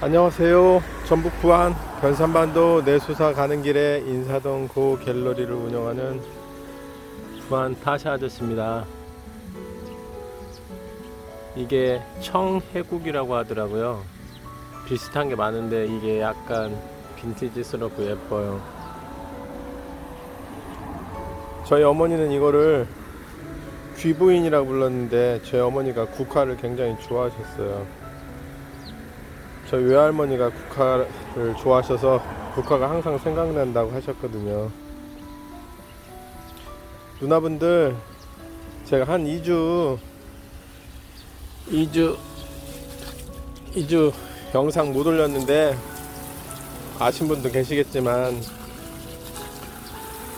안녕하세요. 전북 부안 변산반도 내수사 가는 길에 인사동 고 갤러리를 운영하는 부안 타샤 아저씨입니다. 이게 청해국이라고 하더라고요. 비슷한 게 많은데 이게 약간 빈티지스럽고 예뻐요. 저희 어머니는 이거를 귀부인이라고 불렀는데 제 어머니가 국화를 굉장히 좋아하셨어요. 저희 외할머니가 국화를 좋아하셔서 국화가 항상 생각난다고 하셨거든요. 누나분들, 제가 한 2주 영상 못 올렸는데 아신 분도 계시겠지만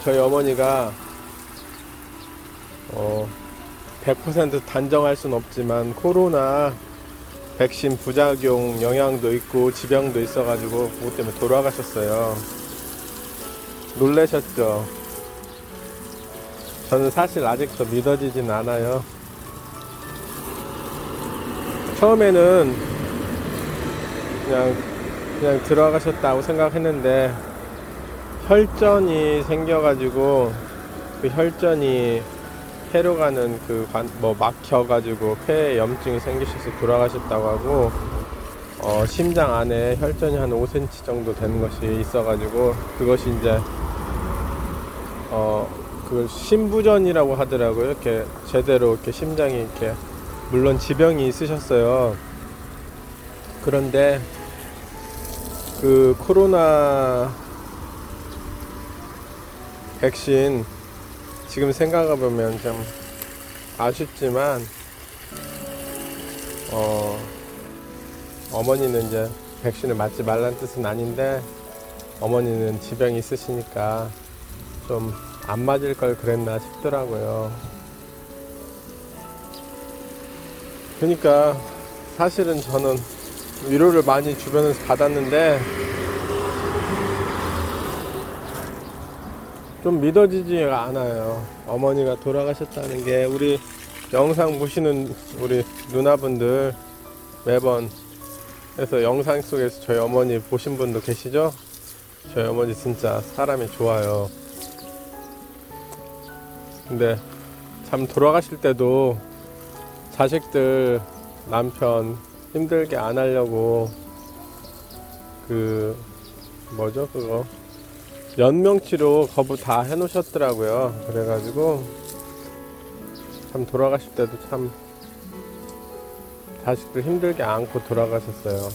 저희 어머니가 100% 단정할 순 없지만 코로나 백신 부작용 영향도 있고 지병도 있어가지고 그것 때문에 돌아가셨어요. 놀라셨죠? 저는 사실 아직도 믿어지진 않아요. 처음에는 그냥 들어가셨다고 생각했는데 혈전이 생겨가지고 그 혈전이 폐로 가는 막혀가지고 폐에 염증이 생기셔서 돌아가셨다고 하고, 심장 안에 혈전이 한 5cm 정도 되는 것이 있어가지고 그것이 이제 그걸 심부전이라고 하더라고요. 이렇게 제대로 이렇게 심장이 이렇게, 물론 지병이 있으셨어요. 그런데 그 코로나 백신 지금 생각해보면 좀 아쉽지만 어머니는 이제 백신을 맞지 말라는 뜻은 아닌데 어머니는 지병이 있으시니까 좀 안 맞을 걸 그랬나 싶더라고요. 그러니까 사실은 저는 위로를 많이 주변에서 받았는데 좀 믿어지지가 않아요. 어머니가 돌아가셨다는 게. 우리 영상 보시는 우리 누나분들 매번 해서 영상 속에서 저희 어머니 보신 분도 계시죠? 저희 어머니 진짜 사람이 좋아요. 근데 참 돌아가실 때도 자식들, 남편 힘들게 안 하려고 그거 연명치료 거부 다 해놓으셨더라고요. 그래가지고 참 돌아가실 때도 참 자식들 힘들게 안고 돌아가셨어요.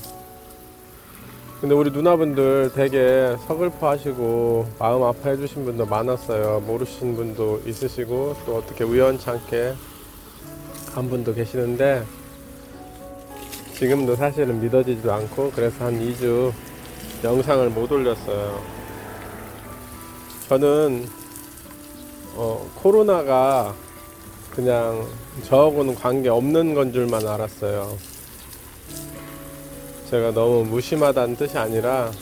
근데 우리 누나분들 되게 서글퍼 하시고 마음 아파해 주신 분도 많았어요. 모르신 분도 있으시고 또 어떻게 우연찮게 간 분도 계시는데 지금도 사실은 믿어지지도 않고, 그래서 한 2주 영상을 못 올렸어요. 저는 코로나가 그냥 저하고는 관계 없는 건 줄만 알았어요. 제가 너무 무심하다는 뜻이 아니라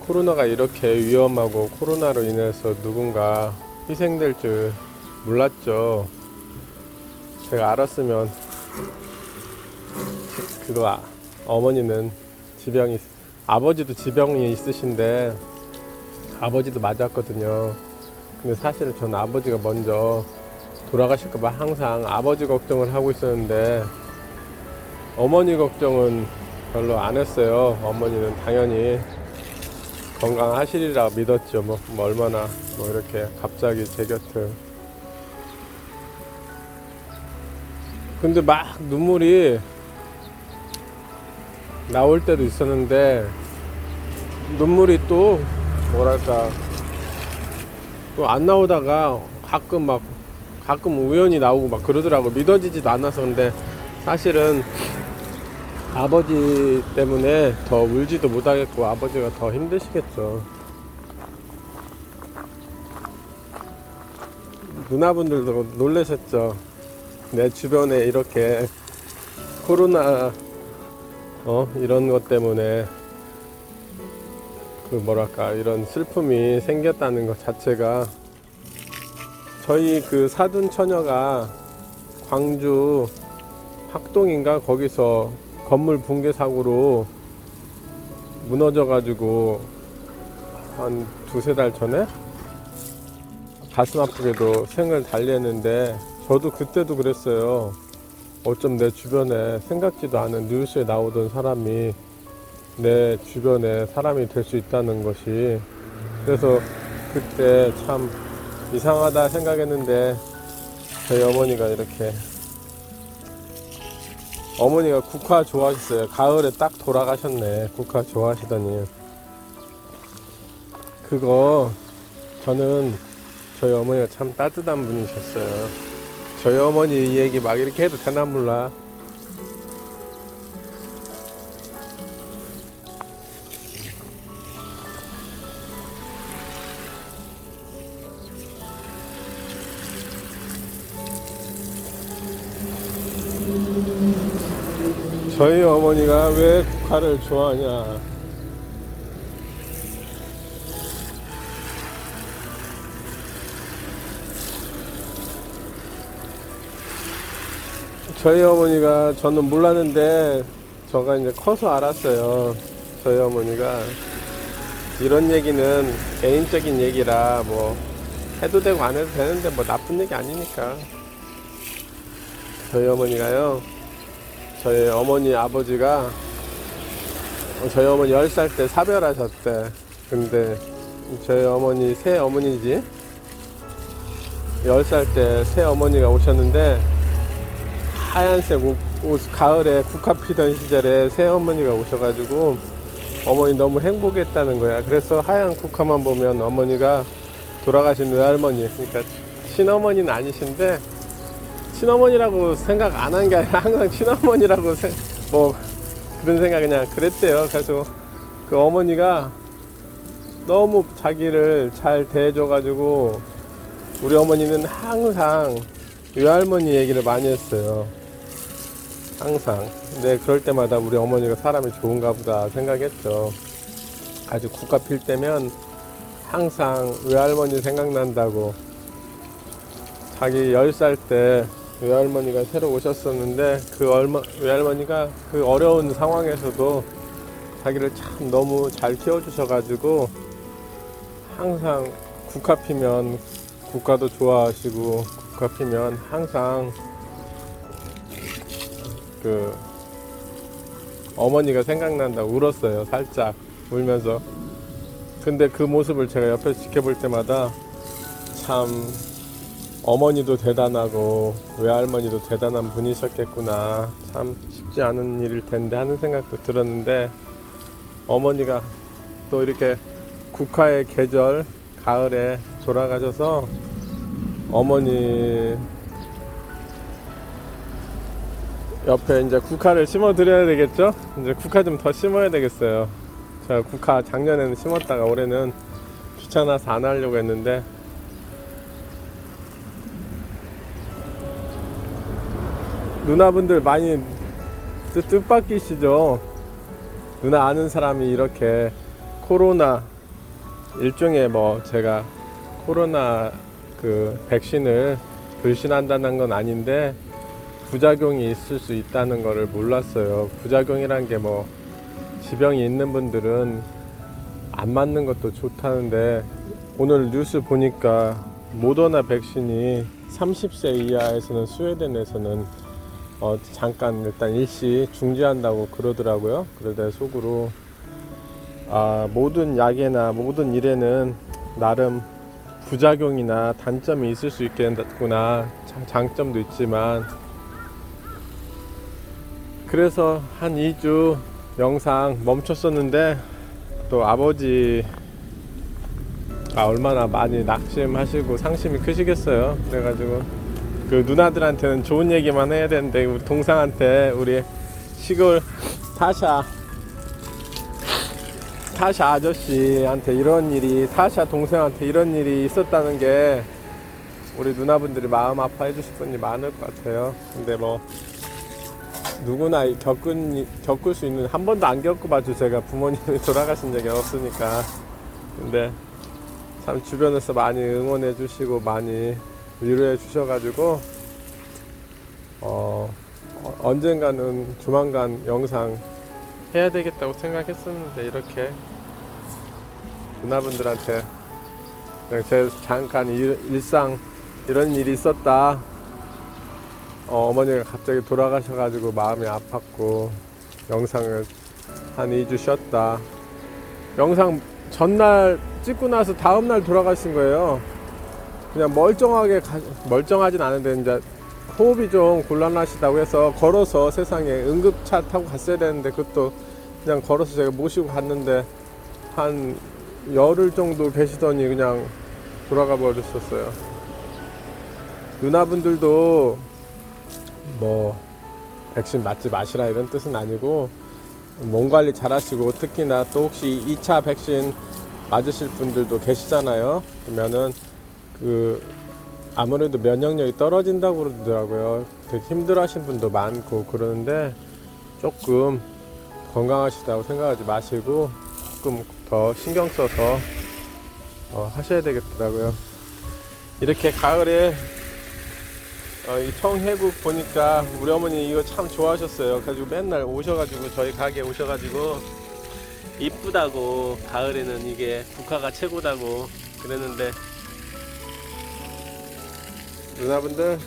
코로나가 이렇게 위험하고 코로나로 인해서 누군가 희생될 줄 몰랐죠. 제가 알았으면 어머니는 아버지도 지병이 있으신데 아버지도 맞았거든요. 근데 사실 저는 아버지가 먼저 돌아가실까봐 항상 아버지 걱정을 하고 있었는데 어머니 걱정은 별로 안 했어요. 어머니는 당연히 건강하시리라 믿었죠. 얼마나 이렇게 갑자기 제 곁을. 근데 막 눈물이 나올 때도 있었는데 눈물이 또 안 나오다가 가끔 우연히 나오고 막 그러더라고. 믿어지지도 않아서. 근데 사실은 아버지 때문에 더 울지도 못하겠고 아버지가 더 힘드시겠죠. 누나분들도 놀라셨죠. 내 주변에 이렇게 코로나 이런 것 때문에 이런 슬픔이 생겼다는 것 자체가. 저희 그 사돈 처녀가 광주 학동인가 거기서 건물 붕괴 사고로 무너져가지고 한 두세 달 전에 가슴 아프게도 생을 달리했는데, 저도 그때도 그랬어요. 어쩜 내 주변에 생각지도 않은 뉴스에 나오던 사람이 내 주변에 사람이 될 수 있다는 것이. 그래서 그때 참 이상하다 생각했는데, 저희 어머니가 이렇게, 어머니가 국화 좋아하셨어요. 가을에 딱 돌아가셨네. 국화 좋아하시더니. 그거 저는 저희 어머니가 참 따뜻한 분이셨어요. 저희 어머니 이 얘기 막 이렇게 해도 되나 몰라. 저희 어머니가 왜 국화를 좋아하냐. 저희 어머니가, 저는 몰랐는데 저가 이제 커서 알았어요. 저희 어머니가 이런 얘기는 개인적인 얘기라 뭐 해도 되고 안 해도 되는데 뭐 나쁜 얘기 아니니까. 저희 어머니가요, 저희 어머니 아버지가 저희 어머니 10살 때 사별하셨대. 근데 저희 어머니 새 어머니지, 10살 때 새 어머니가 오셨는데, 하얀색 옷 가을에 국화 피던 시절에 새 어머니가 오셔가지고 어머니 너무 행복했다는 거야. 그래서 하얀 국화만 보면 어머니가 돌아가신 외할머니, 그러니까 친어머니는 아니신데, 친어머니라고 생각 안 한 게 아니라 항상 친어머니라고 뭐 그런 생각 그냥 그랬대요. 그래서 그 어머니가 너무 자기를 잘 대해줘가지고 우리 어머니는 항상 외할머니 얘기를 많이 했어요. 항상. 근데 그럴 때마다 우리 어머니가 사람이 좋은가 보다 생각했죠. 아주 국화 필 때면 항상 외할머니 생각난다고. 자기 10살 때 외할머니가 새로 오셨었는데, 외할머니가 그 어려운 상황에서도 자기를 참 너무 잘 키워주셔가지고 항상 국화 피면 국화도 좋아하시고, 국화 피면 항상 그 어머니가 생각난다고 울었어요. 살짝 울면서. 근데 그 모습을 제가 옆에서 지켜볼 때마다 참 어머니도 대단하고 외할머니도 대단한 분이셨겠구나, 참 쉽지 않은 일일 텐데 하는 생각도 들었는데, 어머니가 또 이렇게 국화의 계절 가을에 돌아가셔서 어머니 옆에 이제 국화를 심어 드려야 되겠죠? 이제 국화 좀 더 심어야 되겠어요. 제가 국화 작년에는 심었다가 올해는 귀찮아서 안 하려고 했는데, 누나분들 많이 뜻밖이시죠? 누나 아는 사람이 이렇게 코로나, 일종의 뭐 제가 코로나 그 백신을 불신한다는 건 아닌데 부작용이 있을 수 있다는 거를 몰랐어요. 부작용이란 게 뭐 지병이 있는 분들은 안 맞는 것도 좋다는데, 오늘 뉴스 보니까 모더나 백신이 30세 이하에서는, 스웨덴에서는 잠깐 일단 일시 중지한다고 그러더라고요. 그러다 속으로 모든 약에나 모든 일에는 나름 부작용이나 단점이 있을 수 있겠구나, 장점도 있지만. 그래서 한 2주 영상 멈췄었는데, 또 아버지가 얼마나 많이 낙심하시고 상심이 크시겠어요. 그래가지고 그 누나들한테는 좋은 얘기만 해야 되는데, 우리 동상한테, 우리 시골 타샤 아저씨한테 이런 일이, 타샤 동생한테 이런 일이 있었다는 게 우리 누나분들이 마음 아파해 주실 분이 많을 것 같아요. 근데 뭐 누구나 겪을 수 있는, 한 번도 안 겪어봐도 제가 부모님이 돌아가신 적이 없으니까. 근데 참 주변에서 많이 응원해 주시고 많이 위로해 주셔가지고 언젠가는 조만간 영상 해야 되겠다고 생각했었는데 이렇게 누나분들한테 그냥 제 잠깐 일상 이런 일이 있었다. 어머니가 갑자기 돌아가셔가지고 마음이 아팠고 영상을 한 2주 쉬었다. 영상 전날 찍고 나서 다음날 돌아가신 거예요. 그냥 멀쩡하진 않은데 이제 호흡이 좀 곤란하시다고 해서 걸어서 세상에 응급차 타고 갔어야 되는데 그것도 그냥 걸어서 제가 모시고 갔는데 한 열흘 정도 계시더니 그냥 돌아가 버렸었어요. 누나분들도 뭐 백신 맞지 마시라 이런 뜻은 아니고 몸 관리 잘 하시고 특히나 또 혹시 2차 백신 맞으실 분들도 계시잖아요. 그러면은 아무래도 면역력이 떨어진다고 그러더라고요. 되게 힘들어 하신 분도 많고 그러는데 조금 건강하시다고 생각하지 마시고 조금 더 신경 써서 하셔야 되겠더라고요. 이렇게 가을에 이 청해국 보니까 우리 어머니 이거 참 좋아하셨어요. 그래가지고 맨날 오셔가지고 저희 가게 오셔가지고 이쁘다고 가을에는 이게 국화가 최고다고 그랬는데 누나분들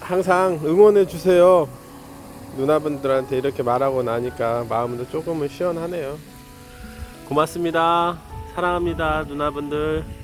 항상 응원해 주세요. 누나분들한테 이렇게 말하고 나니까 마음도 조금은 시원하네요. 고맙습니다. 사랑합니다 누나분들.